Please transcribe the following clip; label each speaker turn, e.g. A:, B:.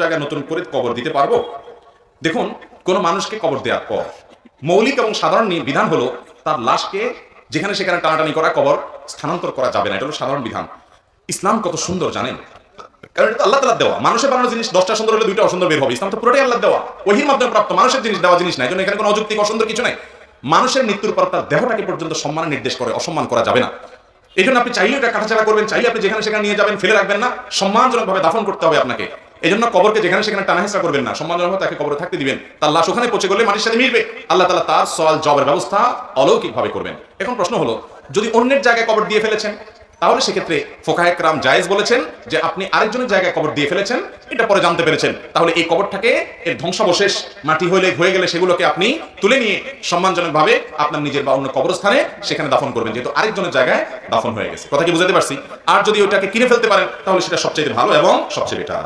A: জায়গায় নতুন করে কবর দিতে পারবো? দেখুন, কোন মানুষকে কবর দেওয়ার পর মৌলিক এবং সাধারণ বিধান হলো তার লাশকে যেখানে সেখানে টানাটানি করা, কবর স্থানান্তর করা যাবে না। এটা হলো সাধারণ বিধান। ইসলাম কত সুন্দর জানেন, কারণ এটা আল্লাহ তাআলা দেওয়া। মানুষের বানানো জিনিস 10টা সুন্দর হলে 2টা অসুন্দর বের হবে। ইসলাম তো পুরোটাই আল্লাহ দেওয়া, ওহীর মাধ্যমে প্রাপ্ত মানুষের জিনিস, দেওয়া জিনিস না। এজন্য এখানে কোনো অযৌক্তিক অসুন্দর কিছু নাই। মানুষের মৃত্যুর পর তার দেহটাকে পর্যন্ত সম্মানের নির্দেশ করে, অসম্মান করা যাবে না। এই জন্য আপনি চাইলে এটা কাটাছাড়া করবেন, চাইলে আপনি যেখানে সেখানে নিয়ে যাবেন, ফেলে রাখবেন না। সম্মানজনকভাবে দাফন করতে হবে আপনাকে। এই জন্য কবরকে যেখানে সেখানে টানাহেঁচড়া করবেন না, সম্মানজনকভাবে তাকে কবরে থাকতে দিবেন। তার লাশ ওখানে পৌঁছে গেলে মাটির সাথে মিশবে, আল্লাহ তাআলা তার সওয়াল জবাবের ব্যবস্থা অলৌকিকভাবে করবেন। এখন প্রশ্ন হলো, যদি অন্যের জায়গায় কবর দিয়ে ফেলেছেন, তাহলে সেক্ষেত্রে ফুকাহায়ে কেরাম জায়েজ বলেছেন যে আপনি আরেকজনের জায়গায় কবর দিয়ে ফেলেছেন, এটা পরে জানতে পেরেছেন, তাহলে এই কবরটাকে এর ধ্বংসাবশেষ মাটি হয়ে গেলে সেগুলোকে আপনি তুলে নিয়ে সম্মানজনকভাবে আপনার নিজের বা অন্য কবরস্থানে সেখানে দাফন করবেন, যেহেতু আরেকজনের জায়গায় দাফন হয়ে গেছে। কথা কি বুঝাতে পারছি? আর যদি ওটাকে কিনে ফেলতে পারেন, তাহলে সেটা সবচেয়ে ভালো এবং সবচেয়ে বেটার।